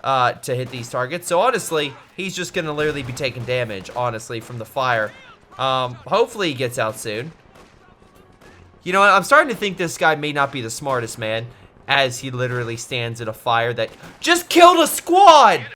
to hit these targets. So honestly, he's just gonna literally be taking damage, honestly, from the fire. Hopefully he gets out soon. You know what? I'm starting to think this guy may not be the smartest man, as he literally stands in a fire that just killed a squad!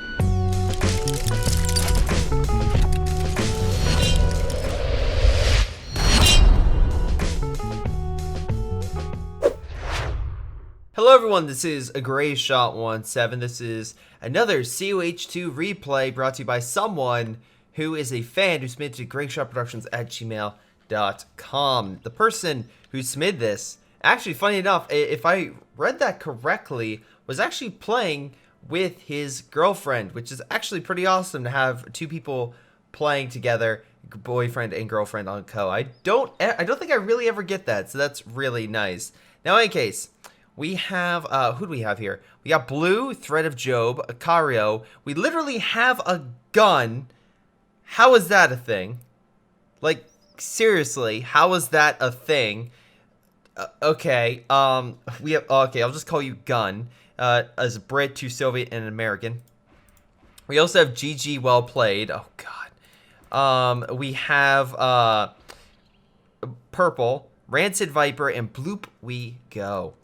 Hello everyone, this is a Greyshot17. This is another COH2 replay brought to you by someone who is a fan who submitted to greyshotproductions at gmail.com. The person who submitted this, actually funny enough, if I read that correctly, was actually playing with his girlfriend, which is actually pretty awesome to have two people playing together, boyfriend and girlfriend on Co. I don't think I really ever get that, so that's really nice. Now in any case, we have, who do we have here? We got Blue, Thread of Job, Acario. We literally have a gun. How is that a thing? Like, seriously, how is that a thing? Okay, we have, okay, I'll just call you Gun. As a Brit, two Soviet, and an American. We also have GG Well Played. Oh, God. We have, Purple, Rancid Viper, and Bloop We Go.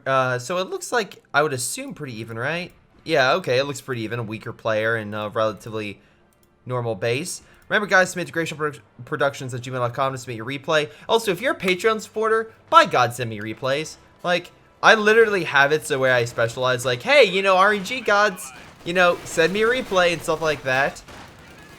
So it looks like, I would assume pretty even, right? Yeah, okay, it looks pretty even. A weaker player and a relatively normal base. Remember, guys, submit to greyshotproductions at gmail.com to submit your replay. Also, if you're a Patreon supporter, by God, send me replays. Like, I literally have it so where I specialize, like, hey, you know, RNG gods, you know, send me a replay and stuff like that.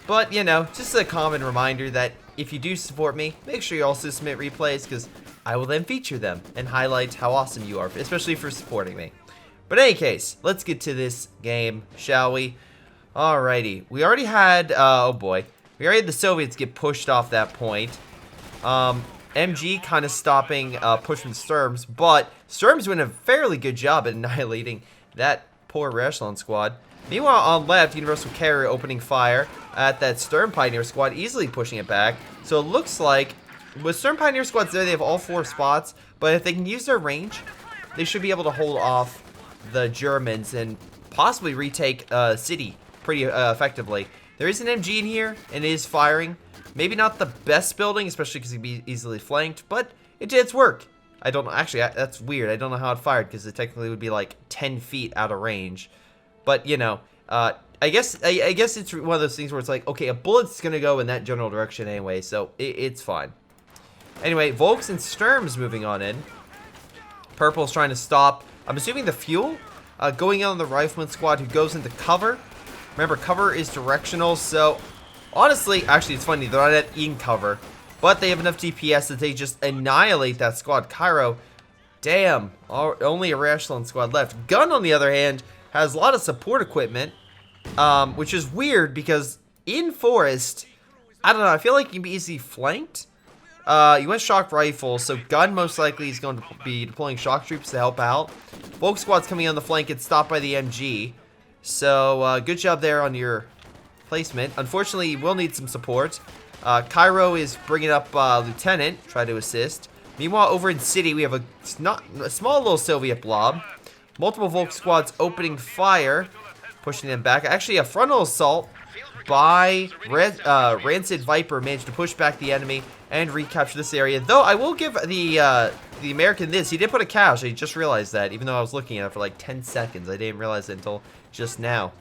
But, you know, just a common reminder that if you do support me, make sure you also submit replays, because I will then feature them and highlight how awesome you are, especially for supporting me. But in any case, let's get to this game, shall we? Alrighty. We already had, oh boy. We already had the Soviets get pushed off that point. MG kind of stopping push from Sturms, but Sturms doing a fairly good job at annihilating that poor Echelon squad. Meanwhile, on left, Universal Carrier opening fire at that Sturm Pioneer squad, easily pushing it back. So it looks like with Sturm Pioneer squads there, they have all 4 spots, but if they can use their range, they should be able to hold off the Germans and possibly retake city pretty effectively. There is an MG in here, and it is firing. Maybe not the best building, especially because it can be easily flanked, but it did its work. I don't know, actually, that's weird. I don't know how it fired, because it technically would be like 10 feet out of range. But, you know, I guess it's one of those things where it's like, okay, a bullet's gonna go in that general direction anyway, so it's fine. Anyway, Volks and Sturms moving on in. Purple's trying to stop, I'm assuming the fuel, going on the Rifleman squad who goes into cover. Remember, cover is directional, so honestly, actually, it's funny, they're not in cover, but they have enough DPS that they just annihilate that squad. Cairo, damn, only a Echelon squad left. Gun, on the other hand, has a lot of support equipment, which is weird because in Forest, I don't know, I feel like you can be easily flanked. You went shock rifle, so Gun most likely is going to be deploying shock troops to help out. Volk squad's coming on the flank, gets stopped by the MG. So, good job there on your placement. Unfortunately, you will need some support. Cairo is bringing up Lieutenant, try to assist. Meanwhile, over in City, we have a small little Soviet blob. Multiple Volk squads opening fire, pushing them back. Actually, a frontal assault by Rancid Viper managed to push back the enemy and recapture this area. Though, I will give the American this. He did put a cache. I just realized that, even though I was looking at it for like 10 seconds. I didn't realize it until just now.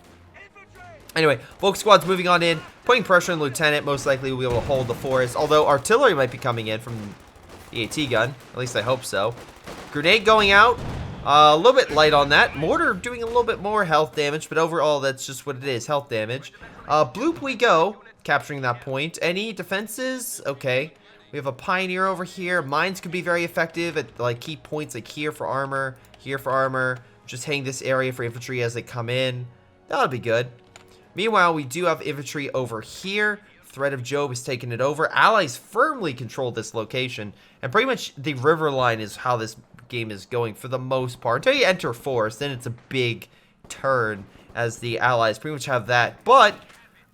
Anyway, Volk squad's moving on in, putting pressure on Lieutenant. Most likely we'll be able to hold the forest, although artillery might be coming in from the AT gun. At least I hope so. Grenade going out. A little bit light on that. Mortar doing a little bit more health damage, but overall that's just what it is, health damage. Bloop we go, capturing that point. Any defenses? Okay. We have a Pioneer over here. Mines could be very effective at like key points, like here for armor, here for armor. Just hitting this area for infantry as they come in. That would be good. Meanwhile, we do have infantry over here. Thread of Job is taking it over. Allies firmly control this location. And pretty much the river line is how this game is going for the most part. Until you enter Forest, then it's a big turn as the Allies pretty much have that. But,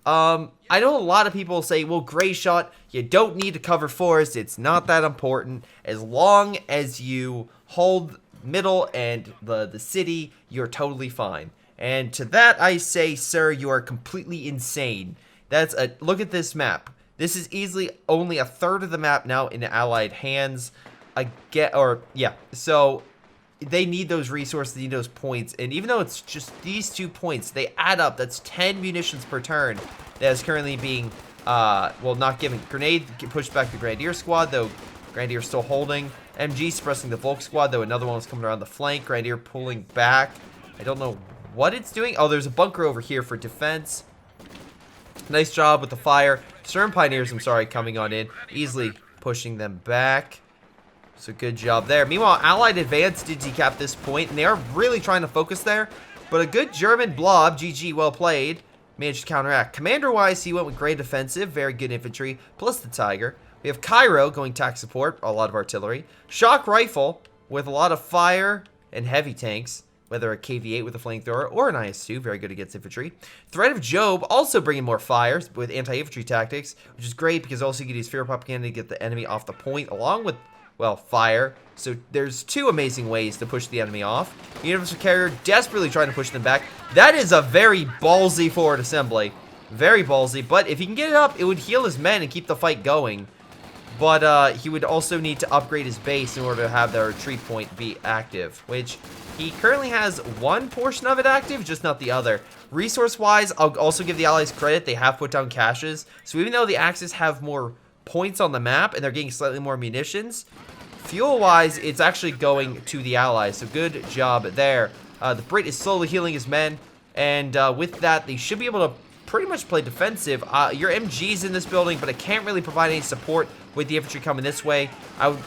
I know a lot of people say, well, Greyshot, you don't need to cover Forest. It's not that important. As long as you hold middle and the city, you're totally fine. And to that I say, sir, you are completely insane. Look at this map. This is easily only a third of the map now in Allied hands. So they need those resources, they need those points. And even though it's just these 2 points, they add up. That's 10 munitions per turn that is currently being, not given. Grenade pushed back the Grenadier squad, though Grenadier still holding. MG suppressing the Volk squad, though another one was coming around the flank. Grenadier pulling back. I don't know what it's doing. Oh, there's a bunker over here for defense. Nice job with the fire. Stern Pioneers, I'm sorry, coming on in. Easily pushing them back. So good job there. Meanwhile, Allied advance did decap this point, and they are really trying to focus there. But a good German Blob, GG, well played, managed to counteract. Commander-wise, he went with great defensive, very good infantry, plus the Tiger. We have Cairo going tac support, a lot of artillery. Shock Rifle with a lot of fire and heavy tanks, whether a KV-8 with a flamethrower or an IS-2, very good against infantry. Threat of Job also bringing more fire with anti-infantry tactics, which is great because also you can use fear propaganda to get the enemy off the point, along with, well, fire. So there's 2 amazing ways to push the enemy off. Universal Carrier desperately trying to push them back. That is a very ballsy forward assembly. Very ballsy, but if he can get it up, it would heal his men and keep the fight going. But he would also need to upgrade his base in order to have their retreat point be active, which he currently has one portion of it active, just not the other. Resource-wise, I'll also give the Allies credit. They have put down caches. So even though the Axis have more points on the map and they're getting slightly more munitions, fuel-wise, it's actually going to the Allies. So good job there. The Brit is slowly healing his men. And with that, they should be able to pretty much play defensive. Your MG's in this building, but it can't really provide any support with the infantry coming this way. I would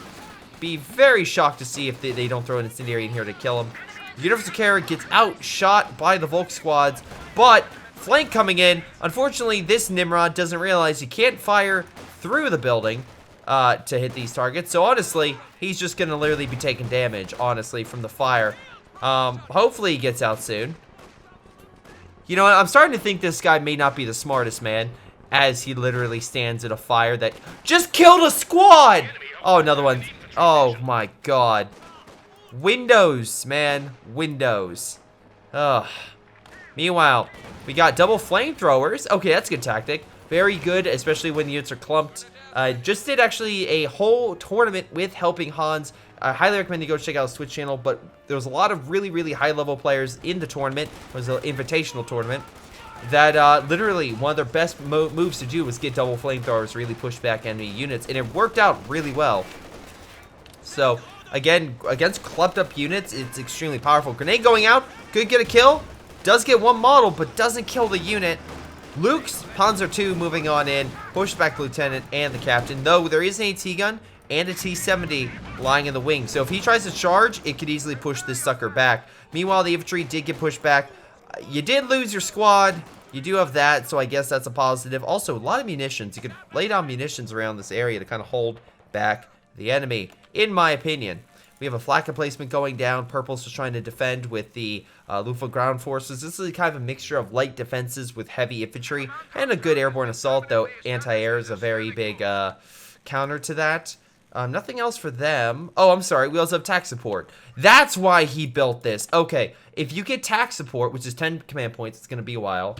be very shocked to see if they don't throw an incendiary in here to kill him. The Universal Carrier gets outshot by the Volk squads, but flank coming in. Unfortunately, this Nimrod doesn't realize you can't fire through the building to hit these targets. So honestly, he's just going to literally be taking damage, honestly, from the fire. Hopefully he gets out soon. You know what? I'm starting to think this guy may not be the smartest man, as he literally stands in a fire that just killed a squad! Oh, another one. Oh, my God. Windows, man. Windows. Ugh. Meanwhile, we got double flamethrowers. Okay, that's a good tactic. Very good, especially when the units are clumped. Just did actually a whole tournament with Helping Hans. I highly recommend you go check out his Twitch channel, but there was a lot of really, really high-level players in the tournament. It was an invitational tournament that literally one of their best moves to do was get double flamethrowers, really push back enemy units, and it worked out really well. So, again, against clumped up units, it's extremely powerful. Grenade going out, could get a kill, does get one model, but doesn't kill the unit. Luke's Panzer II moving on in, push back the lieutenant and the captain, though there is an AT gun and a T-70 lying in the wing. So if he tries to charge, it could easily push this sucker back. Meanwhile, the infantry did get pushed back. You did lose your squad. You do have that, so I guess that's a positive. Also, a lot of munitions. You could lay down munitions around this area to kind of hold back the enemy, in my opinion. We have a flak emplacement going down. Purple's just trying to defend with the Luftwaffe ground forces. This is kind of a mixture of light defenses with heavy infantry and a good airborne assault, though anti-air is a very big counter to that. Nothing else for them. Oh, I'm sorry. We also have tac support. That's why he built this. Okay, if you get tac support, which is 10 command points, it's going to be a while.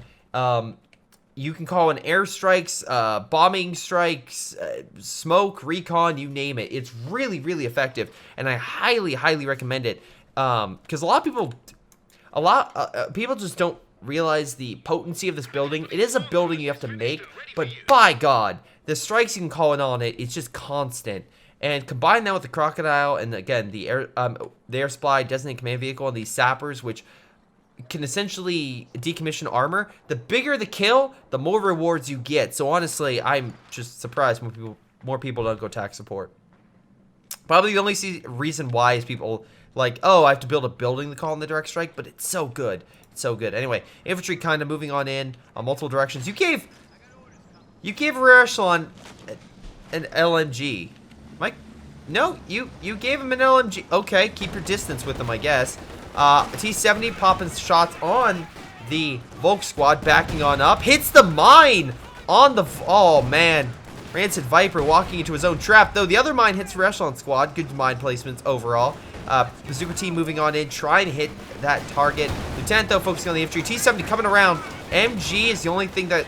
You can call in airstrikes, bombing strikes, smoke, recon, you name it. It's really, really effective, and I highly, highly recommend it. Because a lot of people just don't realize the potency of this building. It is a building you have to make, but by God, the strikes you can call in on it, it's just constant. And combine that with the crocodile, and again, the air supply designated command vehicle, and these sappers, which can essentially decommission armor. The bigger the kill, the more rewards you get. So honestly, I'm just surprised more people don't go tac support. Probably the only reason why is people like, oh, I have to build a building to call in the direct strike, but it's so good. It's so good. Anyway, infantry kind of moving on in on multiple directions. You gave rear echelon an LMG. Mike? No, you gave him an LMG. Okay, keep your distance with him, I guess. T-70 popping shots on the Volk squad, backing on up. Hits the mine on the... Oh, man. Rancid Viper walking into his own trap, though the other mine hits rear echelon squad. Good mine placements overall. Bazooka team moving on in, trying to hit that target. Lieutenant, though, focusing on the infantry. T-70 coming around. MG is the only thing that,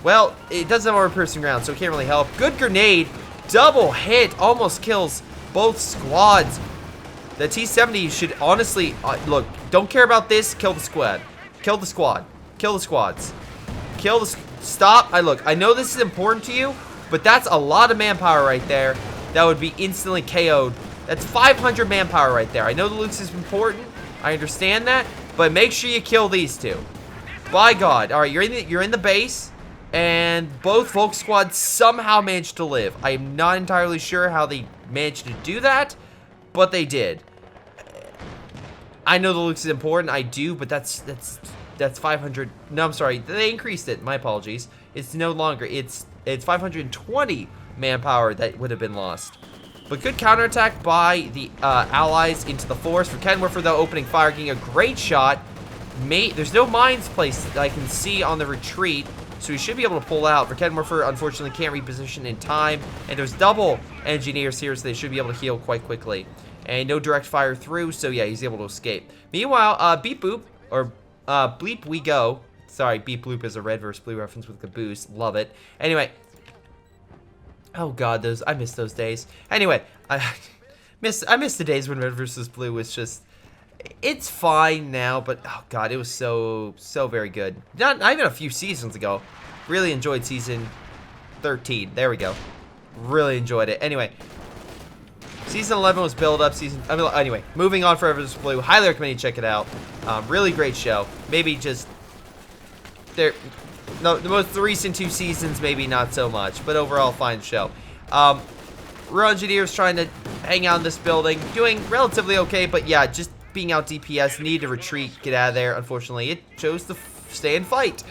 well, it doesn't have armor-piercing rounds, so it can't really help. Good grenade. Double hit. Almost kills both squads. The T-70 should honestly, look, don't care about this. Kill the squad. Kill the squad. Kill the squads. Kill the, stop. Look, I know this is important to you, but that's a lot of manpower right there. That would be instantly KO'd. That's 500 manpower right there. I know the loots is important. I understand that, but make sure you kill these two. By God. All right, you're in the base, and both Volk squads somehow managed to live. I am not entirely sure how they managed to do that, but they did. I know the loots is important. I do, but that's 500. No, I'm sorry. They increased it. My apologies. It's no longer. It's 520 manpower that would have been lost. But good counterattack by the allies into the forest. For Kenwerfer, though, opening fire, getting a great shot. There's no mines placed that I can see on the retreat, so he should be able to pull out. For Kenwerfer, unfortunately, can't reposition in time. And there's double engineers here, so they should be able to heal quite quickly. And no direct fire through, so yeah, he's able to escape. Meanwhile, Beep Boop, or Bleep We Go. Sorry, Beep Bloop is a red versus blue reference with Caboose. Love it. Anyway. Oh God, I miss those days. Anyway, I miss the days when red versus blue was just, it's fine now, but oh God, it was so very good. Not even a few seasons ago. Really enjoyed season 13. There we go. Really enjoyed it. Anyway, season 11 was build up. Anyway, moving on for red versus blue. Highly recommend you check it out. Really great show. Maybe just no, the most recent 2 seasons, maybe not so much, but overall, fine show. Real Engineers trying to hang out in this building, doing relatively okay, but yeah, just being out DPS, need to retreat, get out of there. Unfortunately, it chose to stay and fight.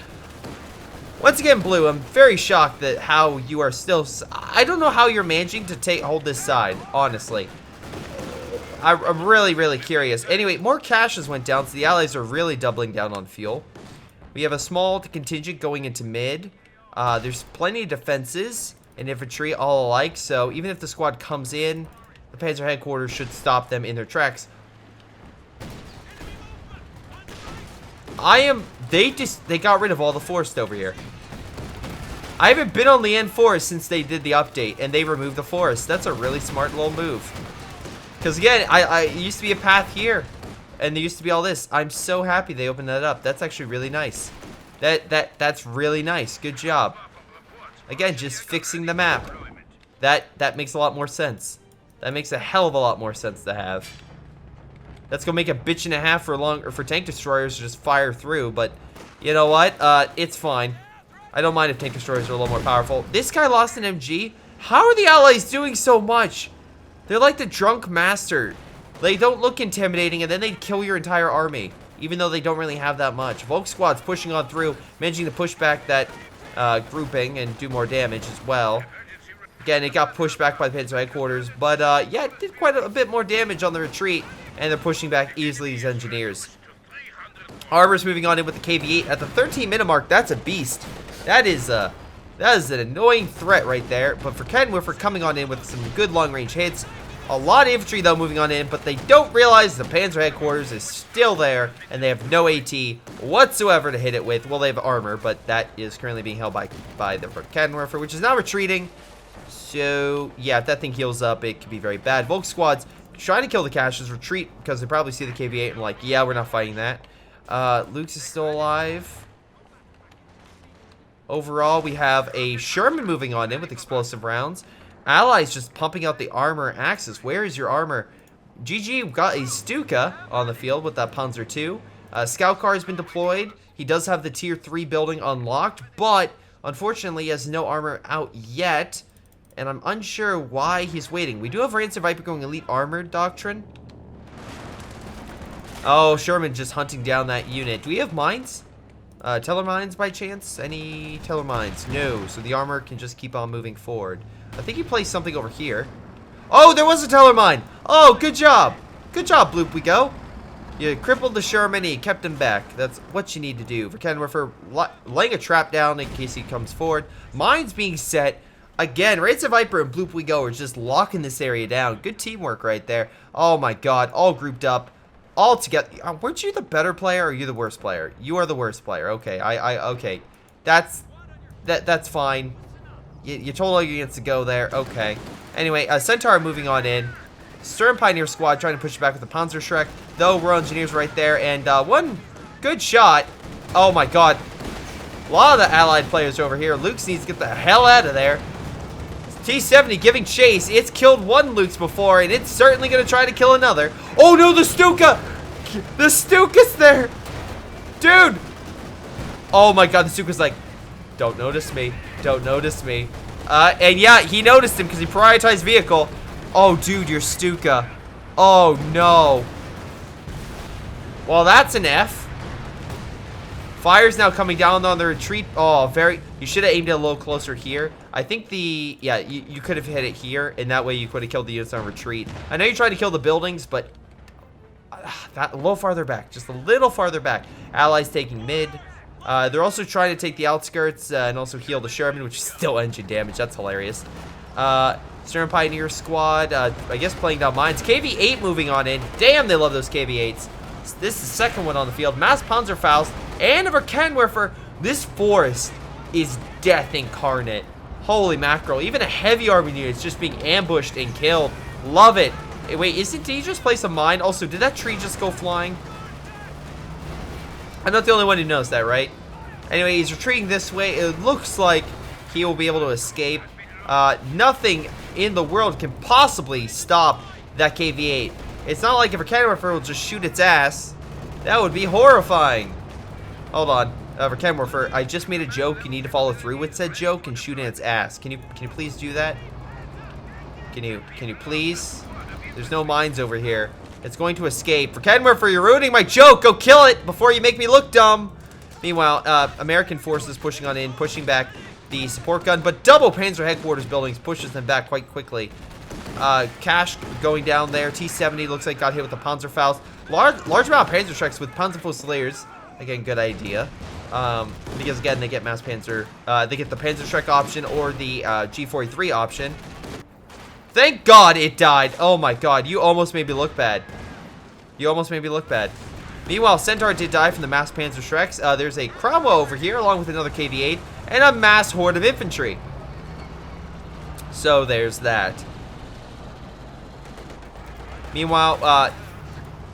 Once again, Blue, I'm very shocked that how you are still, I don't know how you're managing to hold this side, honestly. I'm really curious. Anyway, more caches went down, so the allies are really doubling down on fuel. We have a small contingent going into mid. There's plenty of defenses and infantry all alike, so even if the squad comes in, the Panzer headquarters should stop them in their tracks. They got rid of all the forest over here. I haven't been on the end forest since they did the update, and they removed the forest. That's a really smart little move. Because again, it used to be a path here. And there used to be all this. I'm so happy they opened that up. That's actually really nice. That's really nice. Good job. Again, just fixing the map. That makes a lot more sense. That makes a hell of a lot more sense to have. That's gonna make a bitch and a half for tank destroyers to just fire through. But you know what? It's fine. I don't mind if tank destroyers are a little more powerful. This guy lost an MG. How are the allies doing so much? They're like the drunk master. They don't look intimidating, and then they kill your entire army, even though they don't really have that much. Volk squad's pushing on through, managing to push back that grouping and do more damage as well. Again, it got pushed back by the Panzer headquarters, but yeah, it did quite a bit more damage on the retreat, and they're pushing back easily these engineers. Arbor's moving on in with the KV-8 at the 13-minute mark. That's a beast. That is an annoying threat right there. But for Kenwerfer coming on in with some good long-range hits. A lot of infantry, though, moving on in, but they don't realize the Panzer headquarters is still there, and they have no AT whatsoever to hit it with. Well, they have armor, but that is currently being held by the Kenwerfer, which is now retreating. So, yeah, if that thing heals up, it could be very bad. Volk squads trying to kill the caches, retreat, because they probably see the KV-8 and like, yeah, we're not fighting that. Luke's is still alive. Overall, we have a Sherman moving on in with explosive rounds. Allies just pumping out the armor axis. Where is your armor? GG got a Stuka on the field with that Panzer II. Scout car has been deployed. He does have the tier 3 building unlocked, but unfortunately he has no armor out yet. And I'm unsure why he's waiting. We do have Rancer Viper going elite armored doctrine. Oh, Sherman just hunting down that unit. Do we have mines? Teller mines by chance? Any teller mines? No. So the armor can just keep on moving forward. I think he placed something over here. Oh, there was a teller mine. Oh, good job. Good job, Bloop We Go. You crippled the Sherman and you kept him back. That's what you need to do. For Kenwerfer, laying a trap down in case he comes forward. Mines being set. Again, Racer Viper and Bloop We Go are just locking this area down. Good teamwork right there. Oh my god, all grouped up. All together. Weren't you the better player or are you the worst player? You are the worst player. Okay, okay. That's fine. You told all your units to go there. Okay. Anyway, Centaur moving on in. Stern Pioneer Squad trying to push back with the Panzerschreck. Though, Royal Engineers right there. And one good shot. Oh my god. A lot of the allied players over here. Luke's needs to get the hell out of there. T-70 giving chase. It's killed one Luke's before, and it's certainly going to try to kill another. Oh no, the Stuka! The Stuka's there! Dude! Oh my god, the Stuka's like, don't notice me. Don't notice me. And yeah, he noticed him because he prioritized vehicle. Oh, dude, your Stuka. Oh, no. Well, that's an F. Fire's now coming down on the retreat. Oh, you should have aimed it a little closer here. I think yeah, you could have hit it here, and that way you could have killed the units on retreat. I know you tried to kill the buildings, but that a little farther back. Just a little farther back. Allies taking mid. They're also trying to take the outskirts and also heal the Sherman, which is still engine damage. That's hilarious. Stern Pioneer Squad, I guess playing down mines. KV-8 moving on in. Damn, they love those KV-8s. This is the second one on the field. Mass Panzerfaust and a Verkenwerfer. This forest is death incarnate. Holy mackerel. Even a heavy army unit is just being ambushed and killed. Love it. Hey, wait, did he just place a mine? Also, did that tree just go flying? I'm not the only one who knows that, right? Anyway, he's retreating this way. It looks like he will be able to escape. Nothing in the world can possibly stop that KV-8. It's not like if a Verkenwerfer will just shoot its ass. That would be horrifying. Hold on. Verkenwerfer, I just made a joke. You need to follow through with said joke and shoot in its ass. Can you please do that? Can you please? There's no mines over here. It's going to escape. Verkenwerfer, you're ruining my joke. Go kill it before you make me look dumb. Meanwhile, American forces pushing on in, pushing back the support gun, but double Panzer headquarters buildings pushes them back quite quickly. Cash going down there. T-70 looks like got hit with the Panzerfaust. Large amount of Panzerschrecks with Panzerfusiliers. Again, good idea. Because again, they get mass Panzer. They get the Panzerschreck option or the G43 option. Thank God it died. Oh my God, you almost made me look bad. You almost made me look bad. Meanwhile, Centaur did die from the mass Panzerschrecks. There's a Cromwell over here along with another KV-8 and a mass horde of infantry. So there's that. Meanwhile,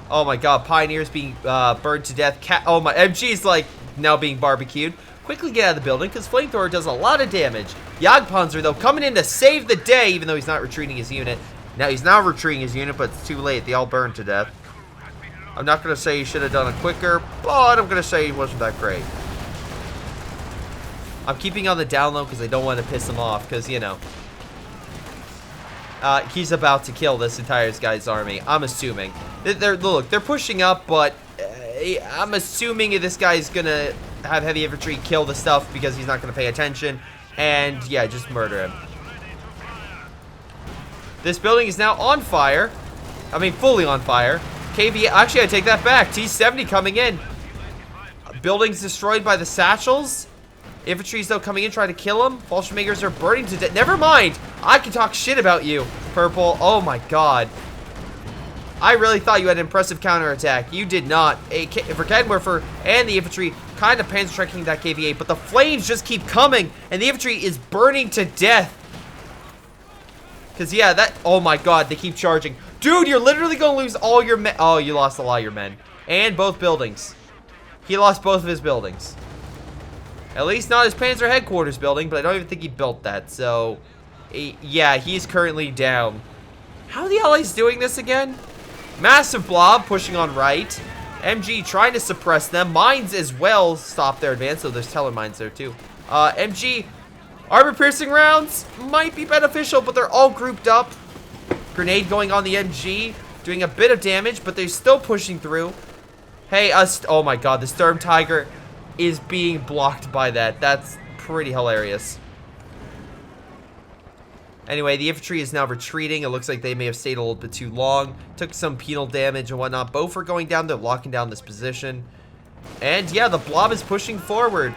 oh my god, Pioneers being burned to death. Oh my, MG's like now being barbecued. Quickly get out of the building because Flamethrower does a lot of damage. Jagdpanzer though coming in to save the day, even though he's not retreating his unit. Now he's now retreating his unit, but it's too late. They all burned to death. I'm not going to say he should have done it quicker, but I'm going to say he wasn't that great. I'm keeping on the down low because I don't want to piss him off because, you know, he's about to kill this entire guy's army. I'm assuming. Look, they're pushing up, but I'm assuming this guy's going to have heavy infantry kill the stuff because he's not going to pay attention. And, yeah, just murder him. This building is now on fire. I mean, fully on fire. KV, actually, I take that back. T-70 coming in. Buildings destroyed by the satchels. Infantry's, though, coming in, trying to kill him. Fallschirmjägers are burning to death. Never mind. I can talk shit about you, Purple. Oh, my God. I really thought you had an impressive counterattack. You did not. Verkenwerfer and the infantry kind of panzer-trekking that KV-8, but the flames just keep coming, and the infantry is burning to death. Because, yeah, that... Oh, my God. They keep charging. Dude, you're literally going to lose all your men. Oh, you lost a lot of your men. And both buildings. He lost both of his buildings. At least not his Panzer headquarters building, but I don't even think he built that. So, yeah, he's currently down. How are the Allies doing this again? Massive Blob pushing on right. MG trying to suppress them. Mines as well stop their advance, so there's Teller mines there too. MG, armor-piercing rounds might be beneficial, but they're all grouped up. Grenade going on the MG, doing a bit of damage, but they're still pushing through. Hey, oh my god, the Sturm Tiger is being blocked by that. That's pretty hilarious. Anyway, the infantry is now retreating. It looks like they may have stayed a little bit too long. Took some penal damage and whatnot. Both are going down. They're locking down this position. And yeah, the Blob is pushing forward.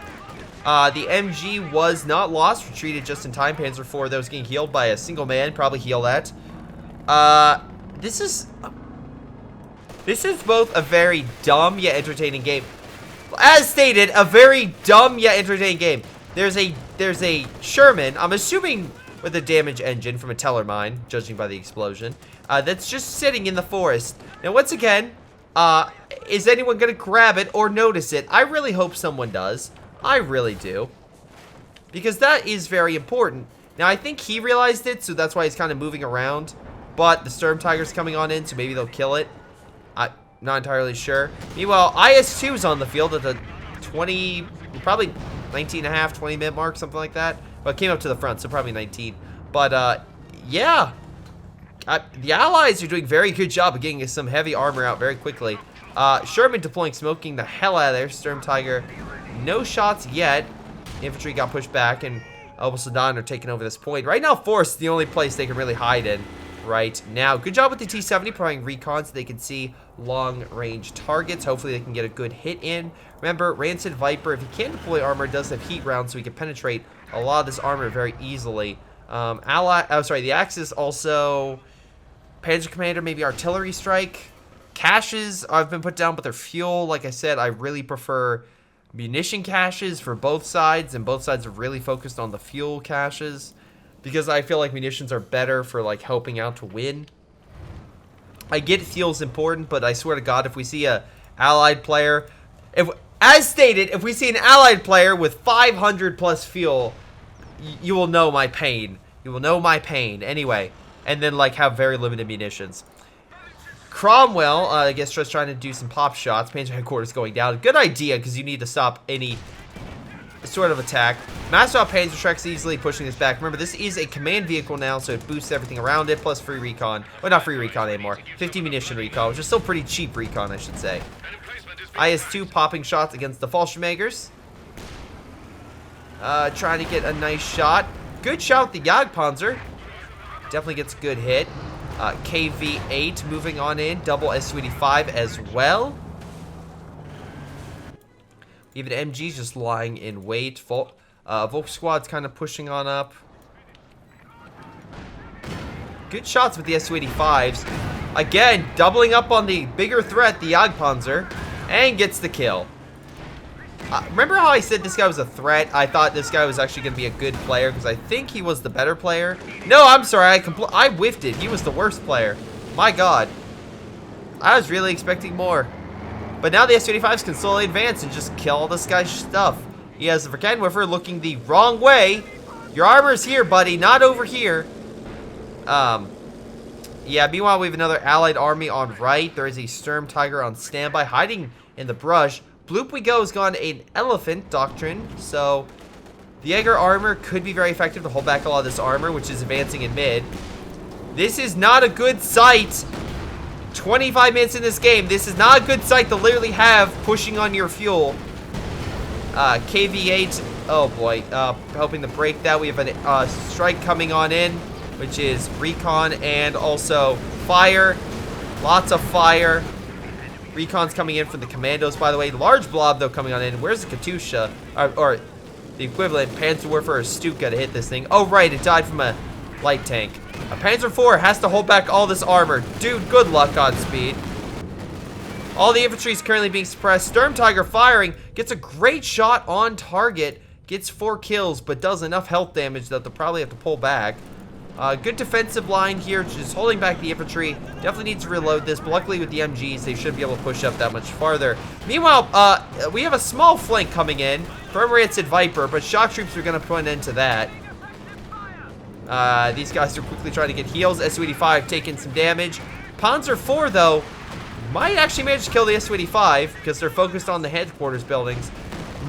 The MG was not lost, retreated just in time. Panzer IV that was getting healed by a single man, probably heal that. This is both a very dumb yet entertaining game. As stated, a very dumb yet entertaining game. There's a Sherman, I'm assuming with a damage engine from a Teller mine, judging by the explosion, that's just sitting in the forest. Now, once again, is anyone gonna grab it or notice it? I really hope someone does. I really do. Because that is very important. Now, I think he realized it, so that's why he's kind of moving around. But the Sturm Tiger's coming on in, so maybe they'll kill it. I'm not entirely sure. Meanwhile, IS-2's on the field at the 20, probably 19 and a half, 20 minute mark, something like that. Well, it came up to the front, so probably 19. But, yeah. The Allies are doing a very good job of getting some heavy armor out very quickly. Sherman deploying, smoking the hell out of there. Sturm Tiger, no shots yet. Infantry got pushed back, and Sudan are taking over this point. Right now, Force is the only place they can really hide in right now. Good job with the T-70 providing recon so they can see long-range targets. Hopefully, they can get a good hit in. Remember, Rancid Viper, if he can't deploy armor, does have heat rounds, so he can penetrate a lot of this armor very easily. The Axis also... Panzer Commander, maybe artillery strike. Caches have been put down, but their fuel, like I said, I really prefer munition caches for both sides, and both sides are really focused on the fuel caches because I feel like munitions are better for like helping out to win. I get fuel's important, but I swear to God, if we see a allied player, as stated, if we see an allied player with 500 plus fuel, you will know my pain. You will know my pain. Anyway, and then like have very limited munitions. Cromwell, I guess, just trying to do some pop shots. Panzer headquarters going down. Good idea, because you need to stop any sort of attack. Master Panzer Shrek's easily pushing this back. Remember, this is a command vehicle now, so it boosts everything around it, plus free recon. Well, not free recon anymore. 50 munition recon, which is still pretty cheap recon, I should say. IS-2 popping shots against the Fallschirmjägers. Trying to get a nice shot. Good shot with the Jagdpanzer. Definitely gets a good hit. KV-8 moving on in. Double Su-85 as well. Even MG's just lying in wait. Volk Squad's kind of pushing on up. Good shots with the Su-85s. Again, doubling up on the bigger threat, the Jagdpanzer. And gets the kill. Remember how I said this guy was a threat? I thought this guy was actually going to be a good player because I think he was the better player. No, I'm sorry. I whiffed it. He was the worst player. My God. I was really expecting more. But now the Su-85s can slowly advance and just kill all this guy's stuff. He has the Verkenwiffer looking the wrong way. Your armor's here, buddy, not over here. Yeah, meanwhile, we have another allied army on right. There is a Sturm Tiger on standby, hiding in the brush. Bloop we go has gone an elephant doctrine, so the Jaeger armor could be very effective to hold back a lot of this armor, which is advancing in mid. This is not a good sight. 25 minutes in this game. This is not a good sight to literally have pushing on your fuel. KV-8, oh boy, hoping to break that. We have a strike coming on in, which is recon and also fire. Lots of fire. Recon's coming in from the commandos, by the way. Large blob, though, coming on in. Where's the Katusha? Or the equivalent Panzerwerfer or Stuka to hit this thing. Oh, right. It died from a light tank. A Panzer IV has to hold back all this armor. Dude, good luck on speed. All the infantry is currently being suppressed. Sturm Tiger firing. Gets a great shot on target. Gets 4 kills, but does enough health damage that they'll probably have to pull back. Good defensive line here, just holding back the infantry. Definitely needs to reload this, but luckily with the MGs, they should be able to push up that much farther. Meanwhile, we have a small flank coming in from Rancid Viper, but shock troops are going to put an end to that. These guys are quickly trying to get heals. Su-85 taking some damage. Panzer IV, though, might actually manage to kill the Su-85 because they're focused on the headquarters buildings.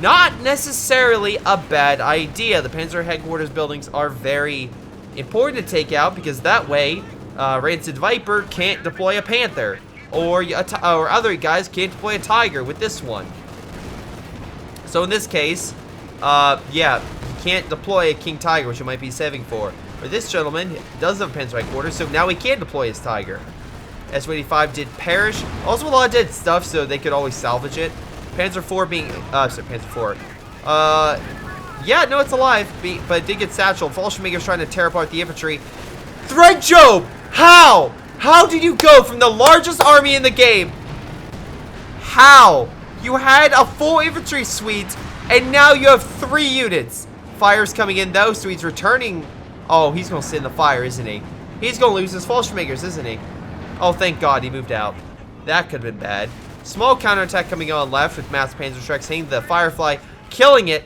Not necessarily a bad idea. The Panzer headquarters buildings are very important to take out because that way Rancid Viper can't deploy a Panther, or other guys can't deploy a Tiger with this one. So in this case, yeah, you can't deploy a King Tiger, which you might be saving for. But this gentleman does have a Panzer headquarters, so now he can deploy his Tiger. Su-85 did perish. Also a lot of dead stuff, so they could always salvage it. Panzer IV being, Panzer IV. Yeah, no, it's alive, but it did get satchel. Fallschirmjäger's trying to tear apart the infantry. Thread Job! How? How did you go from the largest army in the game? How? You had a full infantry suite, and now you have 3 units. Fire's coming in, though, so he's returning. Oh, he's going to sit in the fire, isn't he? He's going to lose his Fallschirmjägers, isn't he? Oh, thank God he moved out. That could have been bad. Small counterattack coming on left with mass Panzerschrecks hitting the Firefly, killing it.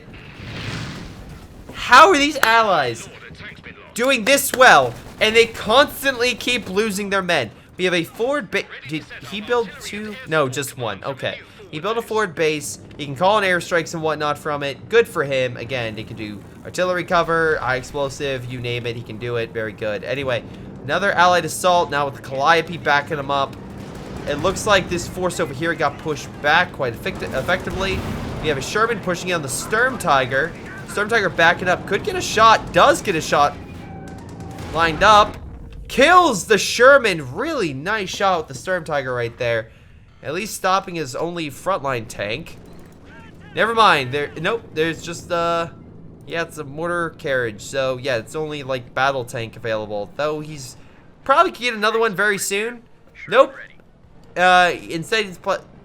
How are these allies doing this well, and they constantly keep losing their men? We have a forward base. Did he build 2? No, just 1. Okay. He built a forward base. He can call in airstrikes and whatnot from it. Good for him. Again, he can do artillery cover, high explosive, you name it. He can do it. Very good. Anyway, another allied assault now with the Calliope backing him up. It looks like this force over here got pushed back quite effectively. We have a Sherman pushing on the Sturm Tiger. Sturm Tiger backing up. Could get a shot. Does get a shot. Lined up. Kills the Sherman. Really nice shot with the Sturm Tiger right there. At least stopping his only frontline tank. Never mind. Nope. There's just yeah, it's a mortar carriage. So yeah, it's only like battle tank available. Though he's probably could get another one very soon. Nope. Instead he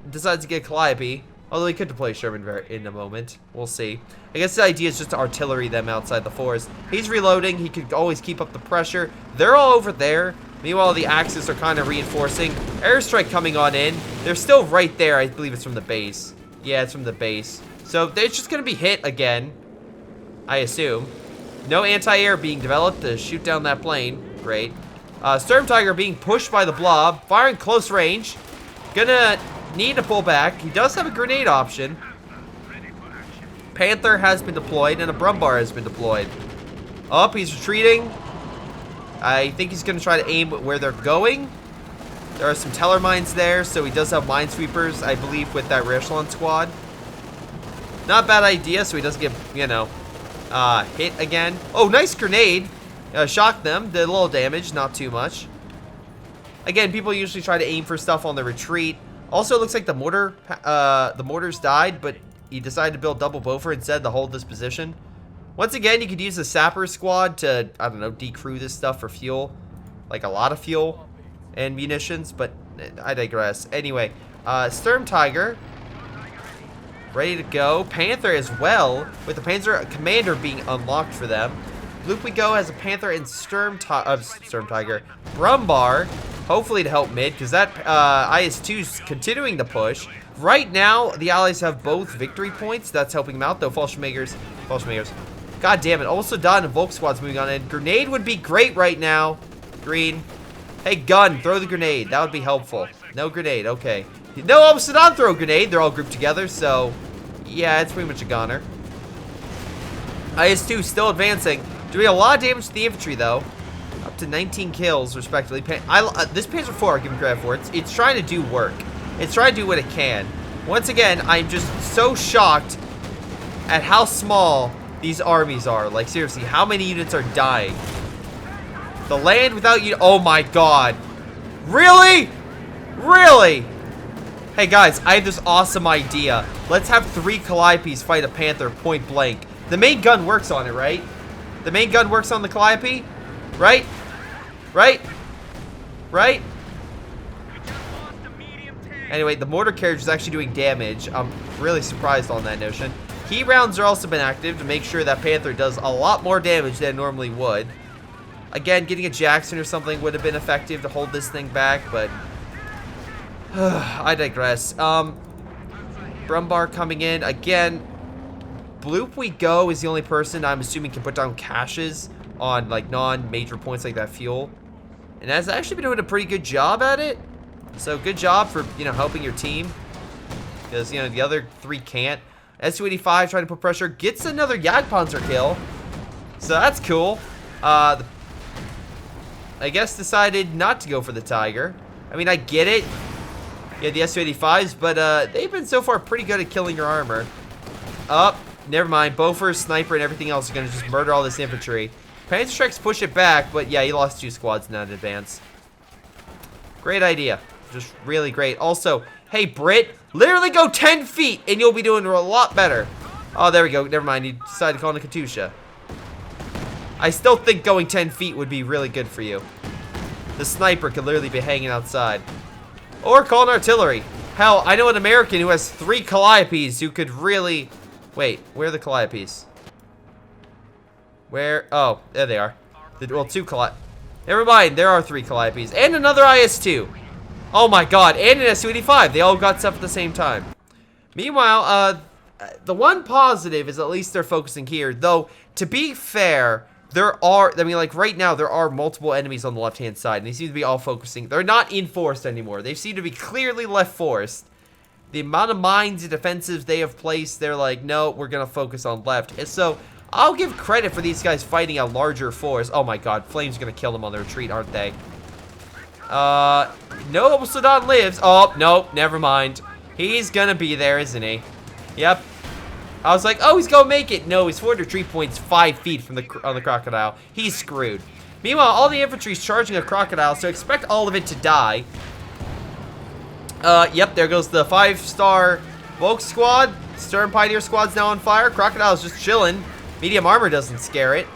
decides to get Calliope. Although he could deploy Sherman in a moment. We'll see. I guess the idea is just to artillery them outside the forest. He's reloading. He could always keep up the pressure. They're all over there. Meanwhile, the Axis are kind of reinforcing. Airstrike coming on in. They're still right there. I believe it's from the base. Yeah, it's from the base. So they're just going to be hit again, I assume. No anti-air being developed to shoot down that plane. Great. Sturm Tiger being pushed by the Blob. Firing close range. Gonna need to pull back. He does have a grenade option. Panther has been deployed and a Brumbar has been deployed. Up, he's retreating. I think he's going to try to aim where they're going. There are some teller mines there, so he does have minesweepers, I believe, with that Echelon squad. Not a bad idea, so he doesn't get, you know, hit again. Oh, nice grenade. Shocked them, did a little damage, not too much. Again, people usually try to aim for stuff on the retreat. Also, it looks like the mortars died, but he decided to build double Bofor instead to hold this position. Once again, you could use the sapper squad to, I don't know, decrew this stuff for fuel. Like a lot of fuel and munitions, but I digress. Anyway, Sturm Tiger, ready to go. Panther as well, with the Panzer Commander being unlocked for them. Loop we go as a Panther and Sturm Tiger. Brumbar, hopefully to help mid, because that IS-2's continuing to push. Right now, the Allies have both victory points. That's helping them out, though. Fallschirmjägers. God damn it. Also, Don and Volk squad's moving on in. Grenade would be great right now. Green. Hey, gun, throw the grenade. That would be helpful. No grenade, okay. No, Sedan throw a grenade. They're all grouped together, so yeah, it's pretty much a goner. IS-2 still advancing. Doing a lot of damage to the infantry, though. Up to 19 kills, respectively. This Panzer IV, I'll give him credit for. It's trying to do work. It's trying to do what it can. Once again, I'm just so shocked at how small these armies are. Like, seriously, how many units are dying? The land without you. Oh my god. Really? Really? Hey guys, I have this awesome idea. Let's have 3 Calliopes fight a Panther point blank. The main gun works on it, right? The main gun works on the Calliope? Right? Right? Right? Anyway, the mortar carriage is actually doing damage. I'm really surprised on that notion. Key rounds are also been active to make sure that Panther does a lot more damage than it normally would. Again, getting a Jackson or something would have been effective to hold this thing back, but I digress. Brumbar coming in. Again, Bloop we go is the only person I'm assuming can put down caches on like non-major points like that fuel. And has actually been doing a pretty good job at it. So good job for, you know, helping your team. Because, you know, the other 3 can't. S-285 trying to put pressure. Gets another Jagdpanzer kill. So that's cool. I guess decided not to go for the Tiger. I mean, I get it. Yeah, the S-285s, but they've been so far pretty good at killing your armor. Never mind. Bofors, sniper, and everything else are going to just murder all this infantry. Panzerschrecks push it back, but yeah, he lost 2 squads in that advance. Great idea. Just really great. Also, hey, Brit, literally go 10 feet, and you'll be doing a lot better. Oh, there we go. Never mind. He decided to call in a Katusha. I still think going 10 feet would be really good for you. The sniper could literally be hanging outside. Or call an artillery. Hell, I know an American who has 3 Calliopes who could really... Wait, where are the Calliopes? Where? Oh, there they are. Well, 2 Calliopes. Never mind, there are 3 Calliopes. And another IS-2. Oh my god, and an S-285. They all got stuff at the same time. Meanwhile, the one positive is at least they're focusing here. Though, to be fair, there are, I mean, like, right now, there are multiple enemies on the left-hand side. And they seem to be all focusing. They're not in forest anymore. They seem to be clearly left forest. The amount of mines and defensives they have placed, they're like, no, we're going to focus on left. And so, I'll give credit for these guys fighting a larger forest. Oh my god, Flame's going to kill them on the retreat, aren't they? No, Obsidian lives. Oh, no, never mind. He's gonna be there, isn't he? Yep. I was like, oh, he's gonna make it. No, his forward retreat point's 5 feet from on the crocodile. He's screwed. Meanwhile, all the infantry's charging a crocodile, so expect all of it to die. Yep, there goes the 5-star Volk squad. Stern Pioneer squad's now on fire. Crocodile's just chilling. Medium armor doesn't scare it.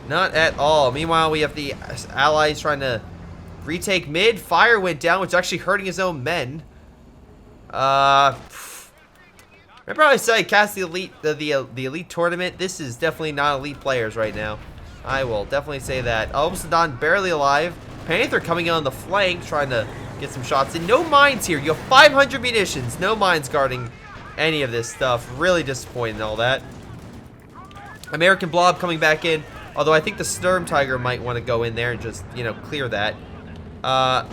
Not at all. Meanwhile, we have the allies trying to retake mid. Fire went down, which is actually hurting his own men. Remember how I said I cast the elite tournament? This is definitely not elite players right now. I will definitely say that. Obsidian barely alive. Panther coming in on the flank, trying to get some shots in. No mines here. You have 500 munitions. No mines guarding any of this stuff. Really disappointing all that. American Blob coming back in. Although I think the Sturm Tiger might want to go in there and just, you know, clear that.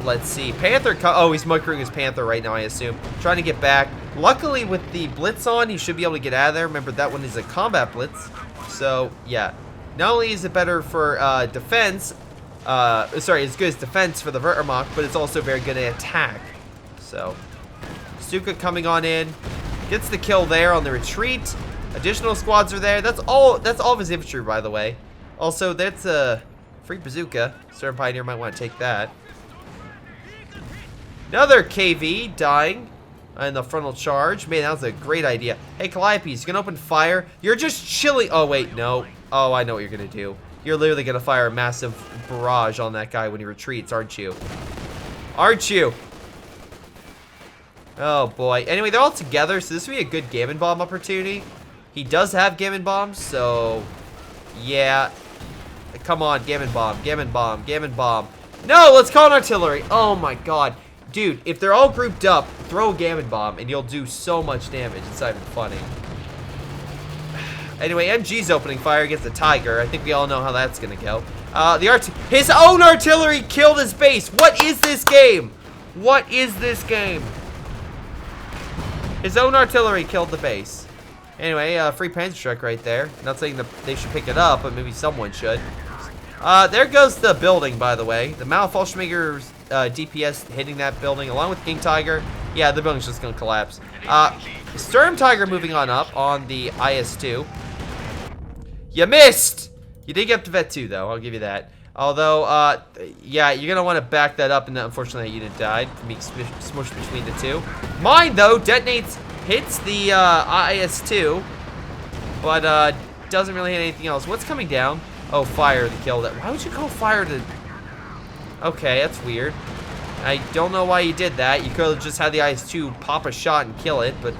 Let's see. Panther, oh, he's muckering his Panther right now, I assume. Trying to get back. Luckily, with the Blitz on, he should be able to get out of there. Remember, that one is a combat Blitz. So, yeah. Not only is it better for, defense, sorry, it's good as defense for the Wehrmacht, but it's also very good at attack. So, Stuka coming on in. Gets the kill there on the retreat. Additional squads are there. That's all of his infantry, by the way. Also, that's a free bazooka. Stern Pioneer might want to take that. Another KV dying in the frontal charge. Man, that was a great idea. Hey, Calliope, you gonna open fire? You're just chilling. Oh, wait, no. Oh, I know what you're gonna do. You're literally gonna fire a massive barrage on that guy when he retreats, aren't you? Aren't you? Oh, boy. Anyway, they're all together, so this would be a good Gammon Bomb opportunity. He does have Gammon Bombs, so... yeah. Come on, Gammon Bomb, Gammon Bomb, Gammon Bomb. No, let's call an artillery. Oh, my God. Dude, if they're all grouped up, throw a Gammon Bomb, and you'll do so much damage. It's not even funny. Anyway, MG's opening fire against the Tiger. I think we all know how that's gonna go. His own artillery killed his base. What is this game? What is this game? His own artillery killed the base. Anyway, free Panzer Strike right there. Not saying that they should pick it up, but maybe someone should. There goes the building, by the way. The Malfallschmager's DPS hitting that building, along with King Tiger. Yeah, the building's just gonna collapse. Sturm Tiger moving on up on the IS-2. You missed! You did get up to Vet 2, though. I'll give you that. Although, yeah, you're gonna want to back that up, and unfortunately that unit died from being smushed between the two. Mine, though, detonates, hits the IS-2, but doesn't really hit anything else. What's coming down? Oh, fire to kill that. Why would you call fire to... okay, that's weird. I don't know why you did that. You could have just had the IS-2 pop a shot and kill it, but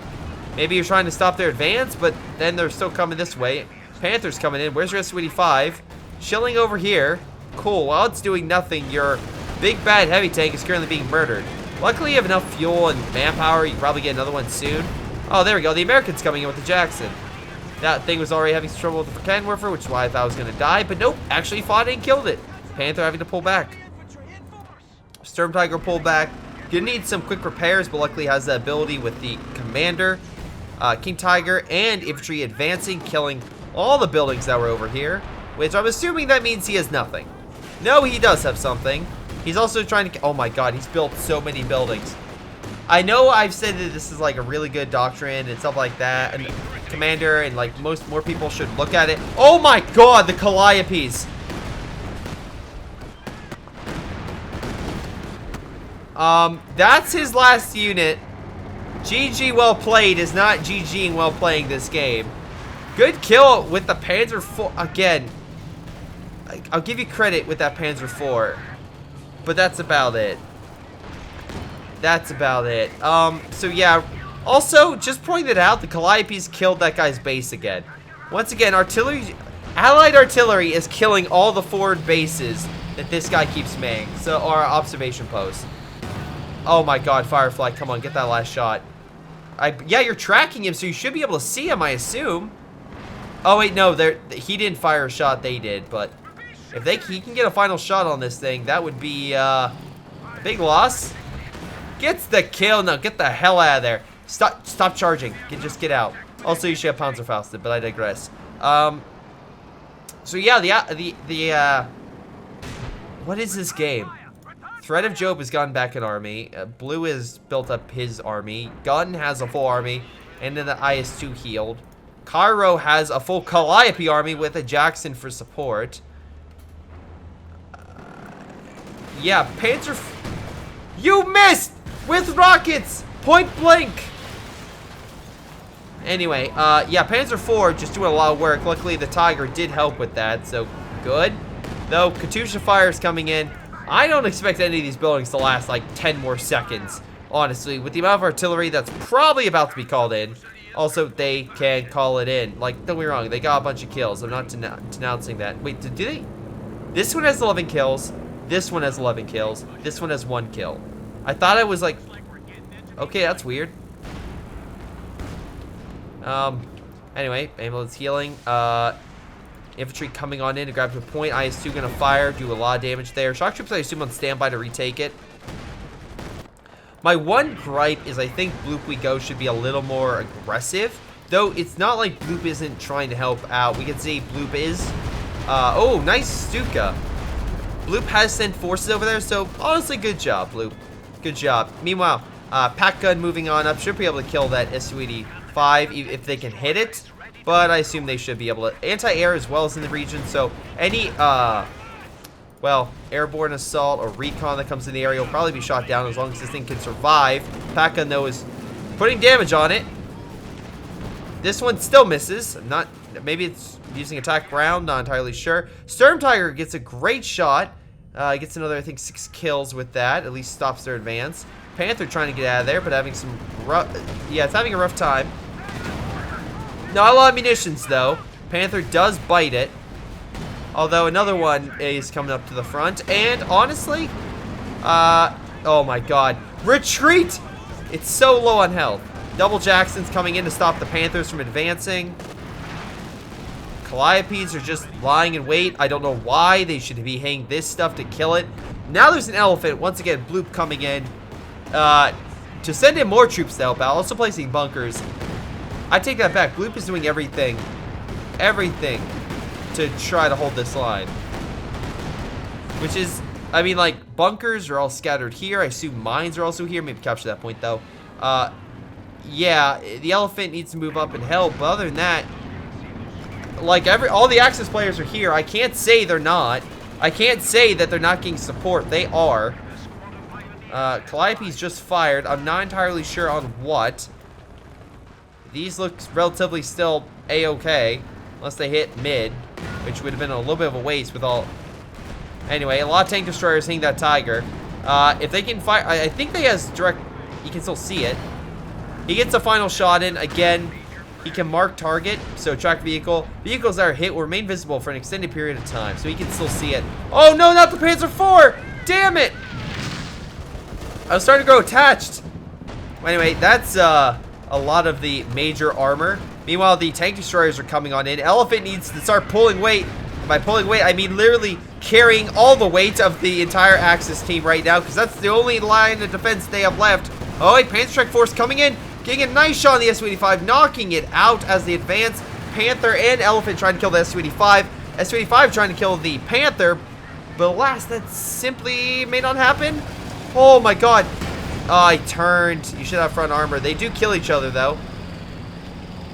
maybe you're trying to stop their advance, but then they're still coming this way. Panther's coming in. Where's your S-285? Chilling over here. Cool. While it's doing nothing, your big bad heavy tank is currently being murdered. Luckily, you have enough fuel and manpower. You can probably get another one soon. Oh, there we go. The American's coming in with the Jackson. That thing was already having some trouble with the Fraternenwerfer, which is why I thought I was going to die. But nope, actually fought it and killed it. Panther having to pull back. Sturm Tiger pulled back. Gonna need some quick repairs, but luckily has the ability with the Commander, King Tiger, and infantry advancing, killing all the buildings that were over here. Which I'm assuming that means he has nothing. No, he does have something. He's also trying to... oh my god, he's built so many buildings. I know I've said that this is like a really good doctrine and stuff like that, and Commander, and like more people should look at it. Oh my god, the Calliopes. That's his last unit. GG well played is not GGing well playing this game. Good kill with the Panzer IV. Again, I'll give you credit with that Panzer IV. But that's about it. That's about it. So yeah. Also, just pointed out, the Calliopes killed that guy's base again. Once again, Allied artillery is killing all the forward bases that this guy keeps maying. So, our observation post. Oh my god, Firefly, come on, get that last shot. Yeah, you're tracking him, so you should be able to see him, I assume. Oh wait, no, he didn't fire a shot, they did, but if he can get a final shot on this thing, that would be a big loss. Gets the kill. No, get the hell out of there. Stop charging. Just get out. Also, you should have Panzerfausted, but I digress. So yeah, what is this game? Threat of Job has gotten back an army. Blue has built up his army. Gun has a full army, and then the IS-2 healed. Cairo has a full Calliope army with a Jackson for support. Yeah, Panzer... You missed! With rockets! Point blank! Anyway, yeah, Panzer IV just doing a lot of work. Luckily, the Tiger did help with that, so good. Though, Katusha fire is coming in. I don't expect any of these buildings to last like 10 more seconds, honestly. With the amount of artillery that's probably about to be called in. Also, they can call it in. Like, don't get me wrong, they got a bunch of kills. I'm not denouncing that. Wait, did they? This one has 11 kills. This one has 11 kills. This one has 1 kill. I thought I was like... Okay, that's weird. Anyway, ambulance healing. Infantry coming on in to grab your point. IS-2 gonna fire, do a lot of damage there. Shock troops, I assume, on standby to retake it. My one gripe is I think Bloop We Go should be a little more aggressive. Though, it's not like Bloop isn't trying to help out. We can see Bloop is. Oh, nice Stuka. Bloop has sent forces over there, so honestly, good job, Bloop. Good job. Meanwhile, Pack Gun moving on up should be able to kill that Su-85 if they can hit it. But I assume they should be able to. Anti-air as well as in the region, so any, well, airborne assault or recon that comes in the area will probably be shot down as long as this thing can survive. Pack Gun, though, is putting damage on it. This one still misses. Maybe it's using attack ground, not entirely sure. Sturm Tiger gets a great shot. Gets another, I think, 6 kills with that. At least stops their advance. Panther trying to get out of there, but having some rough... Yeah, it's having a rough time. Not a lot of munitions, though. Panther does bite it. Although another one is coming up to the front. And, honestly... oh my god. Retreat! It's so low on health. Double Jackson's coming in to stop the Panthers from advancing. Calliopes are just lying in wait. I don't know why they should be hanging this stuff to kill it. Now there's an elephant. Once again, Bloop coming in to send in more troops to help out. Also placing bunkers. I take that back. Bloop is doing everything to try to hold this line. Which is, I mean, like, bunkers are all scattered here. I assume mines are also here. Maybe capture that point, though. Yeah, the elephant needs to move up and help. But other than that, like, all the Axis players are here. I can't say they're not. I can't say that they're not getting support. They are. Calliope's just fired. I'm not entirely sure on what. These look relatively still A-okay. Unless they hit mid. Which would have been a little bit of a waste with all... Anyway, a lot of tank destroyers hitting that Tiger. If they can fire... I think they has direct... You can still see it. He gets a final shot in. Again, he can mark target. So track vehicle. Vehicles that are hit will remain visible for an extended period of time. So he can still see it. Oh no, not the Panzer IV! Damn it! I was starting to grow attached. Anyway, that's a lot of the major armor. Meanwhile, the tank destroyers are coming on in. Elephant needs to start pulling weight. By pulling weight, I mean literally carrying all the weight of the entire Axis team right now, because that's the only line of defense they have left. Oh, a Panzer Strike Force coming in, getting a nice shot on the Su-85, knocking it out as they advance. Panther and Elephant trying to kill the Su-85. Su-85 trying to kill the Panther, but alas, that simply may not happen. Oh my god. Oh, I turned. You should have front armor. They do kill each other, though.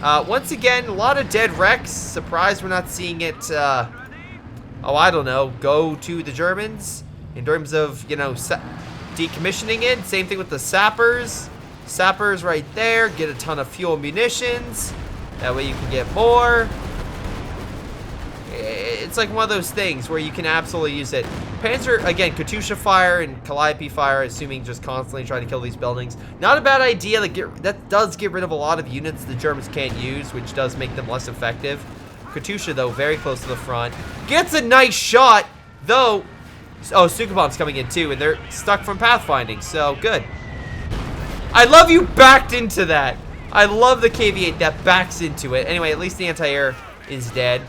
Once again, a lot of dead wrecks. Surprised we're not seeing it, oh, I don't know, go to the Germans in terms of, you know, decommissioning it. Same thing with the sappers. Sappers right there. Get a ton of fuel munitions. That way you can get more. It's like one of those things where you can absolutely use it. Panzer, again, Katusha fire and Calliope fire, assuming just constantly trying to kill these buildings. Not a bad idea. That does get rid of a lot of units the Germans can't use, which does make them less effective. Katusha, though, very close to the front. Gets a nice shot, though. Oh, Stuka Bomb's coming in, too, and they're stuck from pathfinding, so good. I love you backed into that. I love the KV-8 that backs into it. Anyway, at least the anti-air is dead.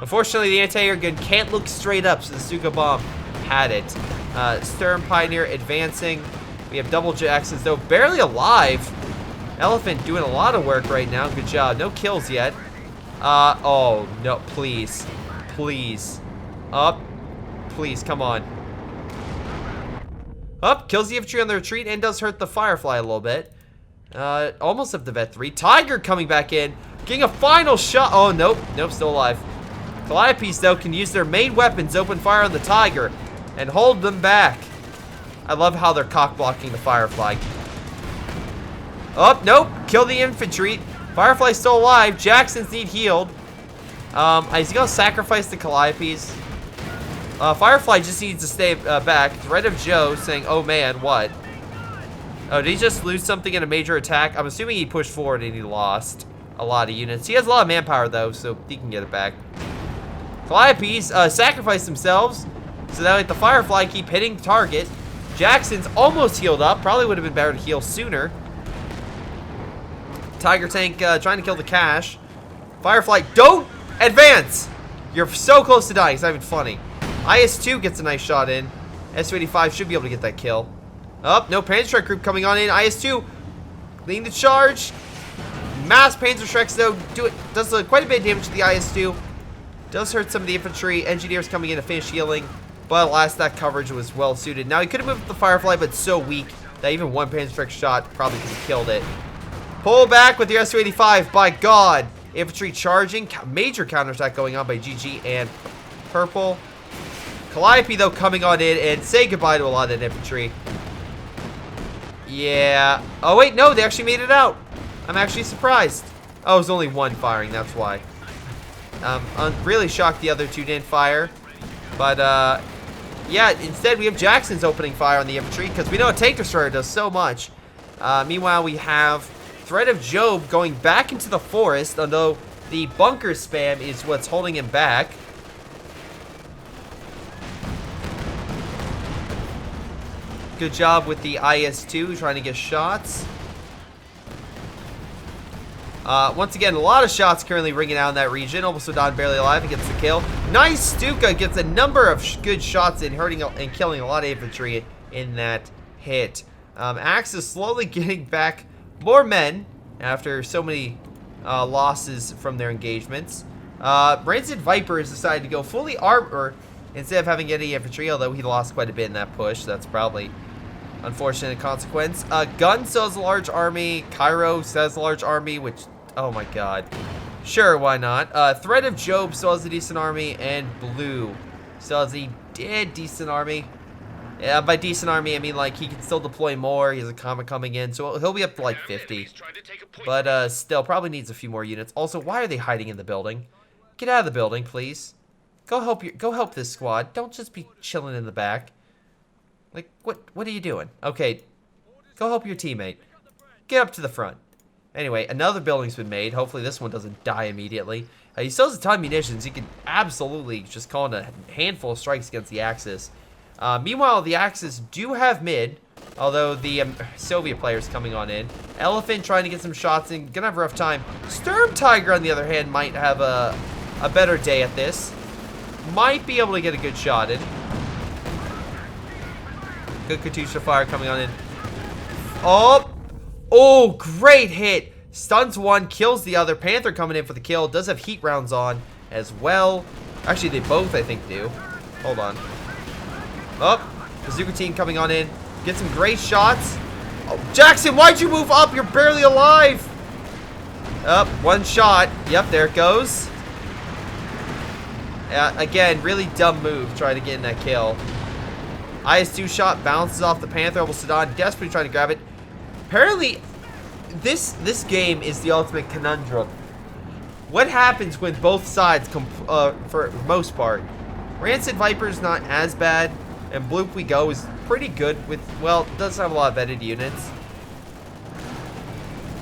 Unfortunately, the anti-air gun can't look straight up, so the Stuka Bomb had it. Sturm Pioneer advancing. We have double Jacksons, though barely alive. Elephant doing a lot of work right now. Good job. No kills yet. Oh, no, please. Please. Up. Please, come on. Up. Kills the infantry on the retreat and does hurt the Firefly a little bit. Almost up to Vet 3. Tiger coming back in. Getting a final shot. Oh, nope. Nope, still alive. Calliopes, though, can use their main weapons, open fire on the Tiger, and hold them back. I love how they're cock-blocking the Firefly. Oh, nope. Kill the infantry. Firefly's still alive. Jacksons need healed. He's going to sacrifice the Calliopes. Firefly just needs to stay back. Threat of Joe saying, oh, man, what? Oh, did he just lose something in a major attack? I'm assuming he pushed forward and he lost a lot of units. He has a lot of manpower, though, so he can get it back. Calliopes sacrifice themselves so that way the Firefly keep hitting the target. Jackson's almost healed up. Probably would have been better to heal sooner. Tiger tank trying to kill the cache. Firefly, don't advance! You're so close to dying. It's not even funny. IS-2 gets a nice shot in. Su-85 should be able to get that kill. Oh, no Panzer Strike group coming on in. IS-2 leading the charge. Mass Panzer Strikes, though, does quite a bit of damage to the IS-2. Does hurt some of the infantry. Engineers coming in to finish healing. But alas, that coverage was well suited. Now, he could have moved with the Firefly, but so weak that even one Panzer Strike shot probably could have killed it. Pull back with your Su-85. By God. Infantry charging. Major counterattack going on by GG and Purple. Calliope, though, coming on in and say goodbye to a lot of that infantry. Yeah. Oh, wait, no, they actually made it out. I'm actually surprised. Oh, it was only one firing, that's why. I'm really shocked the other two didn't fire. But, yeah, instead we have Jackson's opening fire on the infantry because we know a tank destroyer does so much. Meanwhile, we have Threat of Job going back into the forest, although the bunker spam is what's holding him back. Good job with the IS-2 trying to get shots. Once again, a lot of shots currently ringing out in that region. Almost Sudan barely alive and gets the kill. Nice Stuka gets a number of good shots in, hurting and killing a lot of infantry in that hit. Axe is slowly getting back more men after so many losses from their engagements. Rancid Viper has decided to go fully armor instead of having any infantry, although he lost quite a bit in that push. That's probably unfortunate consequence. Gun still has a large army. Cairo still has a large army, which, oh my god. Sure, why not? Threat of Job still has a decent army, and Blue still has a decent army. Yeah, by decent army, I mean, like, he can still deploy more. He has a comet coming in, so he'll be up to, like, 50. But, still, probably needs a few more units. Also, why are they hiding in the building? Get out of the building, please. Go help this squad. Don't just be chilling in the back. Like, what are you doing? Okay, go help your teammate. Get up to the front. Anyway, another building's been made. Hopefully this one doesn't die immediately. He still has a ton of munitions. He can absolutely just call in a handful of strikes against the Axis. Meanwhile, the Axis do have mid, although the Soviet player's coming on in. Elephant trying to get some shots in. Gonna have a rough time. Sturm Tiger, on the other hand, might have a better day at this. Might be able to get a good shot in. Good Katusha fire coming on in. Oh, great hit. Stuns one, kills the other. Panther coming in for the kill. Does have heat rounds on as well. Actually, they both, I think, do. Hold on. Bazooka team coming on in. Get some great shots. Oh, Jackson, why'd you move up? You're barely alive. One shot. Yep, there it goes. Again, really dumb move trying to get in that kill. IS-2 shot bounces off the Panther. Almost Sudan desperately trying to grab it. Apparently, this game is the ultimate conundrum. What happens when both sides for the most part? Rancid Viper's not as bad, and Bloop We Go is pretty good with, well, does have a lot of vetted units.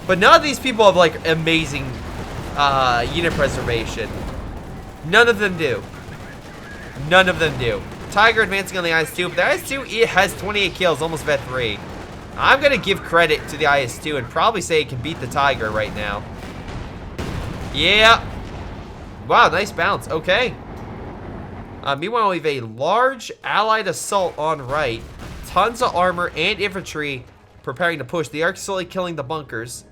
But none of these people have like amazing unit preservation. None of them do. None of them do. Tiger advancing on the IS-2, but the IS-2, it has 28 kills, almost vet 3. I'm going to give credit to the IS-2 and probably say it can beat the Tiger right now. Yeah. Wow, nice bounce. Okay. Meanwhile, we have a large allied assault on right. Tons of armor and infantry preparing to push. They are slowly killing the bunkers,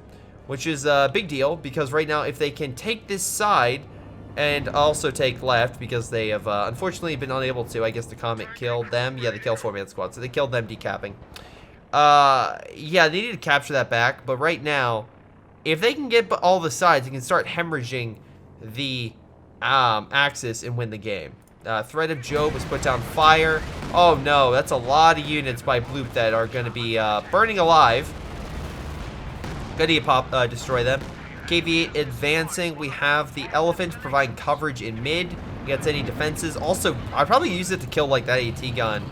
which is a big deal because right now, if they can take this side and also take left, because they have unfortunately been unable to. I guess the comet killed them. Yeah, they killed 4-man squad, so they killed them decapping. Yeah, they need to capture that back, but right now, if they can get all the sides, they can start hemorrhaging the Axis and win the game. Threat of Job has put down fire. Oh no, that's a lot of units by Bloop that are going to be burning alive. Gonna destroy them. KV advancing. We have the Elephant providing coverage in mid against any defenses. Also, I'd probably use it to kill like that AT gun.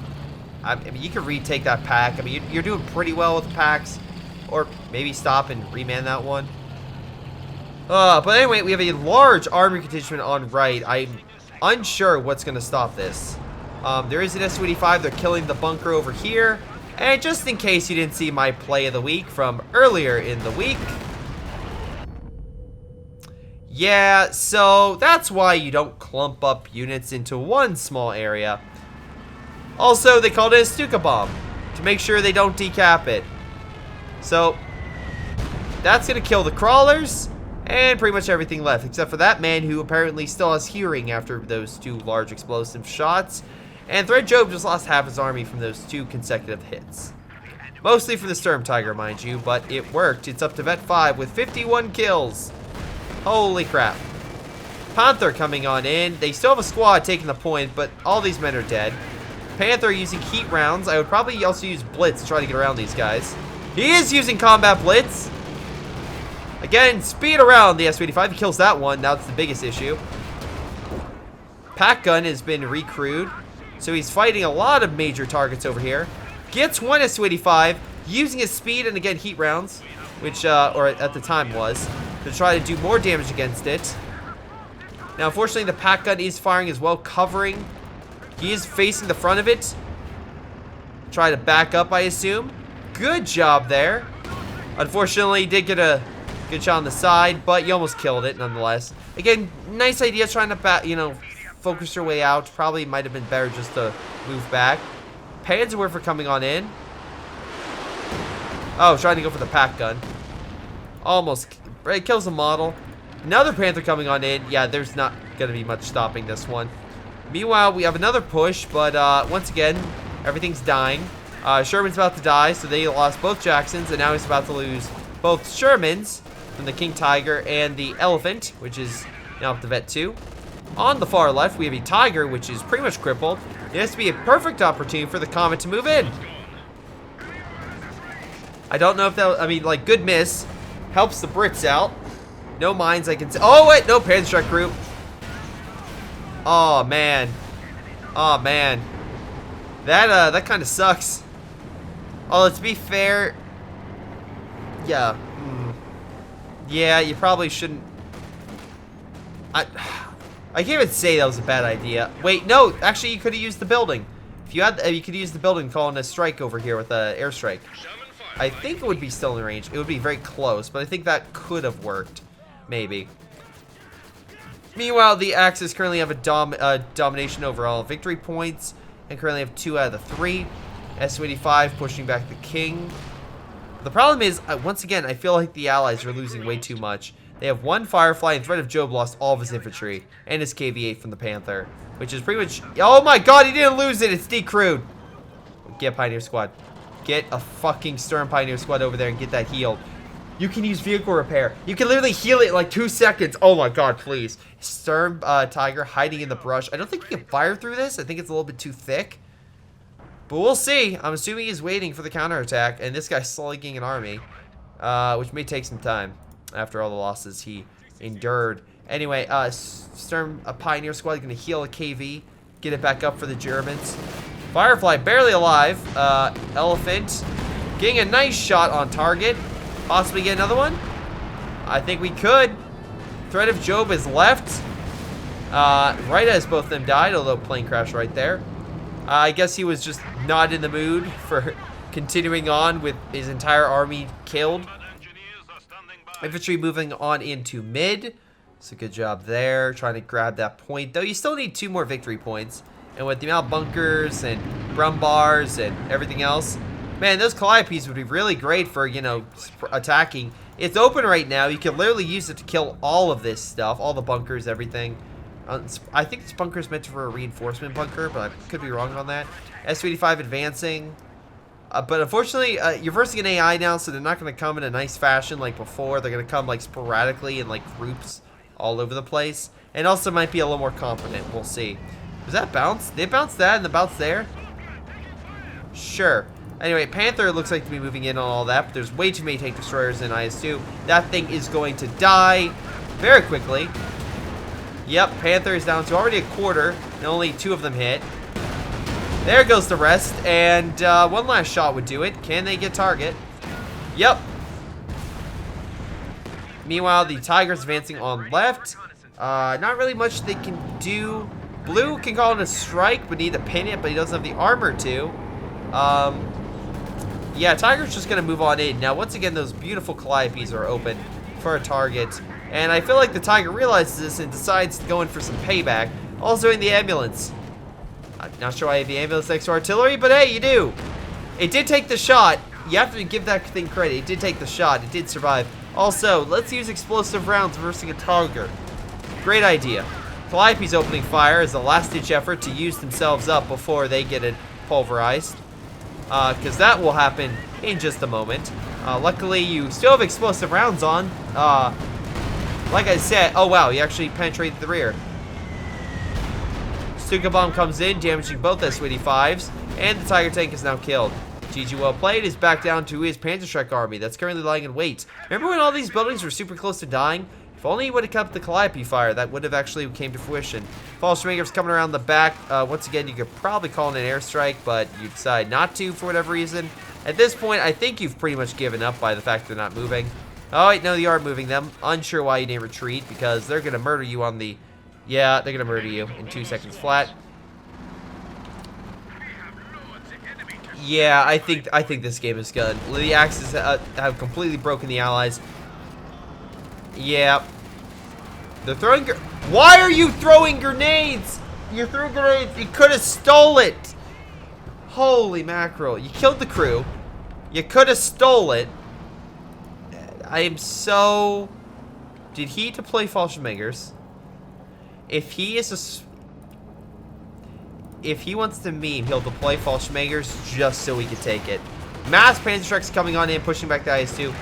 I mean, you can retake that pack. I mean, you're doing pretty well with the packs. Or maybe stop and reman that one. But anyway, we have a large army contingent on right. I'm unsure what's going to stop this. There is an S-285. They're killing the bunker over here. And just in case you didn't see my play of the week from earlier in the week. Yeah, so that's why you don't clump up units into one small area. Also, they called it a Stuka bomb to make sure they don't decap it. So, that's going to kill the crawlers and pretty much everything left, except for that man who apparently still has hearing after those 2 large explosive shots. And Thread Job just lost half his army from those 2 consecutive hits. Mostly for the Sturm Tiger, mind you, but it worked. It's up to vet 5 with 51 kills. Holy crap. Panther coming on in. They still have a squad taking the point, but all these men are dead. Panther using heat rounds. I would probably also use Blitz to try to get around these guys. He is using Combat Blitz. Again, speed around the S-285. He kills that one. Now it's the biggest issue. Pack Gun has been recrewed, so he's fighting a lot of major targets over here. Gets one S-285, using his speed and again heat rounds, which, or at the time was, to try to do more damage against it. Now, unfortunately, the Pack Gun is firing as well, covering. He is facing the front of it. Try to back up, I assume. Good job there. Unfortunately, he did get a good shot on the side, but you almost killed it nonetheless. Again, nice idea trying to, focus your way out. Probably might have been better just to move back. Panzerwerfer coming on in. Oh, trying to go for the Pack Gun. Almost. Right, kills the model. Another Panther coming on in. Yeah, there's not going to be much stopping this one. Meanwhile, we have another push, but once again, everything's dying. Sherman's about to die, so they lost both Jacksons, and now he's about to lose both Shermans from the King Tiger and the Elephant, which is now up to vet 2. On the far left, we have a Tiger, which is pretty much crippled. It has to be a perfect opportunity for the Comet to move in. I don't know if that, like, good miss. Helps the Brits out. No mines, I can see. Oh, wait, no Panzer Strike group. Oh, man. Oh, man. That kind of sucks. Oh, let's be fair. Yeah. Yeah, you probably shouldn't. I can't even say that was a bad idea. Wait, no. Actually, you could have used the building. If you had, you could use the building calling a strike over here with an airstrike. I think it would be still in range. It would be very close, but I think that could have worked. Maybe. Meanwhile, the Axis currently have a domination over all victory points and currently have 2 out of the 3. S-285 pushing back the King. The problem is, once again, I feel like the Allies are losing way too much. They have 1 Firefly, and Threat of Job lost all of his infantry and his KV-8 from the Panther, which is pretty much... Oh my god, he didn't lose it! It's decrewed! Get Pioneer Squad. Get a fucking Sturm Pioneer Squad over there and get that healed. You can use vehicle repair. You can literally heal it in like 2 seconds. Oh my god, please. Sturm Tiger hiding in the brush. I don't think he can fire through this. I think it's a little bit too thick. But we'll see. I'm assuming he's waiting for the counterattack, and this guy's slugging an army. which may take some time after all the losses he endured. Anyway, Sturm, a Pioneer squad, going to heal a KV, get it back up for the Germans. Firefly barely alive. Elephant getting a nice shot on target. Possibly get another one? I think we could. Threat of Job is left. Right as both of them died, although plane crash right there. I guess he was just not in the mood for continuing on with his entire army killed. Infantry moving on into mid. So good job there, trying to grab that point. Though you still need 2 more victory points. And with the amount of bunkers and Brumbars and everything else, man, those Calliopes would be really great for, you know, attacking. It's open right now. You can literally use it to kill all of this stuff, all the bunkers, everything. I think this bunker is meant for a reinforcement bunker, but I could be wrong on that. S-85 advancing. But unfortunately, you're versing an AI now, so they're not going to come in a nice fashion like before. They're going to come like sporadically in like groups all over the place. And also might be a little more confident. We'll see. Was that bounce? They bounced that and the bounce there? Sure. Anyway, Panther looks like to be moving in on all that, but there's way too many tank destroyers in IS-2. That thing is going to die very quickly. Yep, Panther is down to already a quarter, and only 2 of them hit. There goes the rest, and one last shot would do it. Can they get target? Yep. Meanwhile, the Tigers advancing on left. Not really much they can do. Blue can call it a strike, but need to pin it, but he doesn't have the armor to. Yeah, Tiger's just going to move on in. Now, once again, those beautiful Calliopes are open for a target. And I feel like the Tiger realizes this and decides to go in for some payback. Also in the ambulance. I'm not sure why I have the ambulance next to artillery, but hey, you do. It did take the shot. You have to give that thing credit. It did take the shot. It did survive. Also, let's use explosive rounds versus a Tiger. Great idea. Calliope's opening fire is a last-ditch effort to use themselves up before they get it pulverized. Because that will happen in just a moment. Luckily, you still have explosive rounds on. Like I said, oh wow, he actually penetrated the rear. Stuka Bomb comes in, damaging both S-25s, and the Tiger tank is now killed. GG well played is back down to his Panzerschreck army that's currently lying in wait. Remember when all these buildings were super close to dying? If only he would have kept the Calliope fire, that would have actually came to fruition. Fallschmager's coming around the back. Once again, you could probably call it an airstrike, but you decide not to for whatever reason. At this point, I think you've pretty much given up by the fact they're not moving. Oh, wait, no, they are moving them. Unsure why you didn't retreat, because they're going to murder you on the... Yeah, they're going to murder you in 2 seconds flat. Yeah, I think this game is good. The Axis have completely broken the Allies. Yeah. They're throwing... Why are you throwing grenades? You threw grenades. You could have stole it. Holy mackerel. You killed the crew. You could have stole it. I am so... Did he deploy Fallschmagers? If he is a... If he wants to meme, he'll deploy Fallschmagers just so he can take it. Mass Panzerschrecks coming on in, pushing back the IS-2.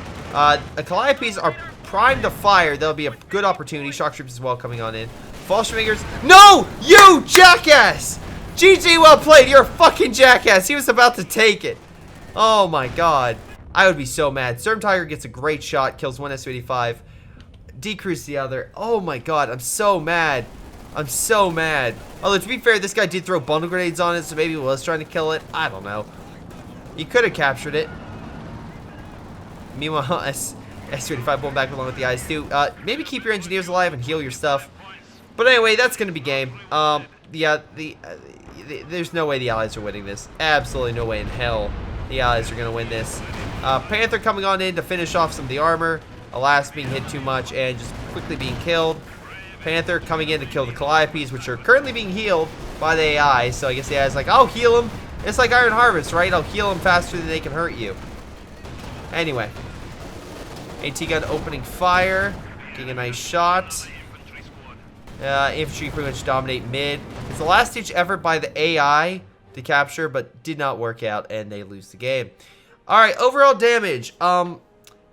The Calliopes are primed to fire. There'll be a good opportunity. Shock troops as well coming on in. Fallschmagers. No! You jackass! GG, well played. You're a fucking jackass. He was about to take it. Oh my god. I would be so mad. Sturm Tiger gets a great shot, kills one Su-85. Decrease the other. Oh my god, I'm so mad. I'm so mad. Although, to be fair, this guy did throw bundle grenades on it, so maybe he was trying to kill it. I don't know. He could have captured it. Meanwhile, S-25 pulling back along with the IS-2. Maybe keep your engineers alive and heal your stuff. But anyway, that's going to be game. Yeah, there's no way the Allies are winning this. Absolutely no way in hell the Allies are going to win this. Panther coming on in to finish off some of the armor. Alas, being hit too much and just quickly being killed. Panther coming in to kill the Calliopes, which are currently being healed by the AI. So I guess the AI's like, I'll heal them. It's like Iron Harvest, right? I'll heal them faster than they can hurt you. Anyway. AT gun opening fire. Getting a nice shot. Infantry pretty much dominate mid. It's the last ditch effort by the AI to capture, but did not work out, and they lose the game. Alright, overall damage.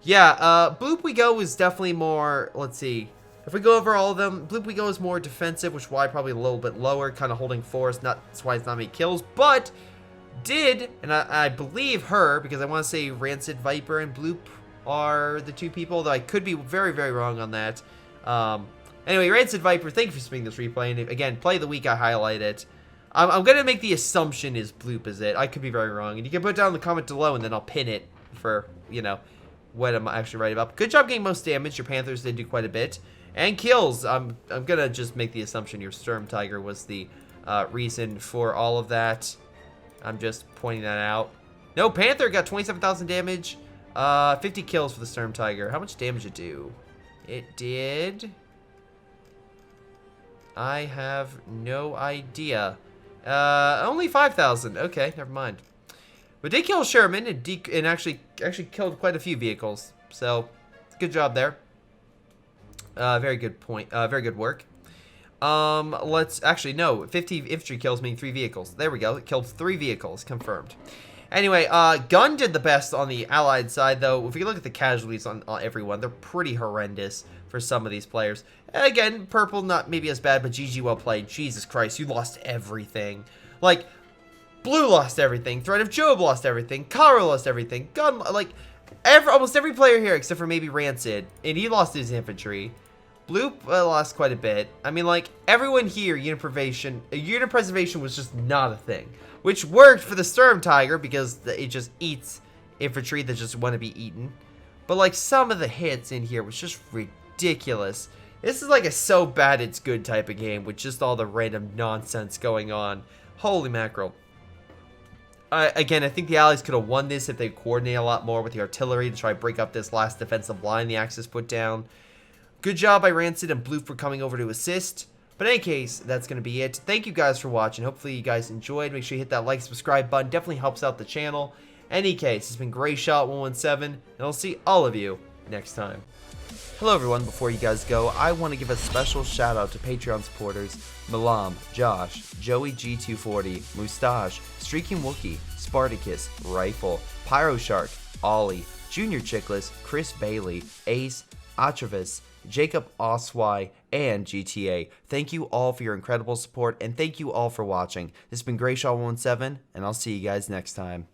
Yeah, Bloop We Go was definitely more, let's see. If we go over all of them, Bloop We Go is more defensive, which is why probably a little bit lower, kind of holding force. That's why it's not many kills, but did, and I believe her, because I want to say Rancid Viper and Bloop are the two people, though I could be very, very wrong on that. Anyway, Rancid Viper, thank you for submitting this replay. And again, play of the week, I highlight it. I'm going to make the assumption is Bloop is it. I could be very wrong. And you can put it down in the comment below, and then I'll pin it for, you know, what I'm actually right about. Good job getting most damage. Your Panthers did do quite a bit. And kills. I'm going to just make the assumption your Sturm Tiger was the reason for all of that. I'm just pointing that out. No, Panther got 27,000 damage. 50 kills for the Sturm Tiger. How much damage did it do? It did... I have no idea. Only 5,000. Okay, never mind. But they killed Sherman and actually killed quite a few vehicles. So, good job there. Very good point. Very good work. Let's actually no. 50 infantry kills meaning 3 vehicles. There we go. It killed 3 vehicles. Confirmed. Anyway, Gun did the best on the Allied side, though. If you look at the casualties on everyone, they're pretty horrendous for some of these players. And again, Purple, not maybe as bad, but GG well played. Jesus Christ, you lost everything. Like, Blue lost everything. Threat of Job lost everything. Kara lost everything. Gun, like, almost every player here, except for maybe Rancid, and he lost his infantry. Blue lost quite a bit. I mean, like, everyone here, unit preservation was just not a thing. Which worked for the Sturm Tiger, because it just eats infantry that just want to be eaten. But, like, some of the hits in here was just ridiculous. This is like a so bad it's good type of game, with just all the random nonsense going on. Holy mackerel. Again, I think the Allies could have won this if they coordinated a lot more with the artillery to try to break up this last defensive line the Axis put down. Good job by Rancid and Blue for coming over to assist. But in any case, that's going to be it. Thank you guys for watching. Hopefully you guys enjoyed. Make sure you hit that like, subscribe button. Definitely helps out the channel. Any case, it's been Greyshot117, and I'll see all of you next time. Hello everyone, before you guys go, I want to give a special shout out to Patreon supporters Milam, Josh, Joey G240, Mustache, Streakingwookie, Spartycus, Rifle, Pyroshark, Ollie, JrChicklis, Chris Bailey, Ace, Ocwieja, Jakub, Ocwieja, and GTA. Thank you all for your incredible support, and thank you all for watching. This has been Greyshot117, and I'll see you guys next time.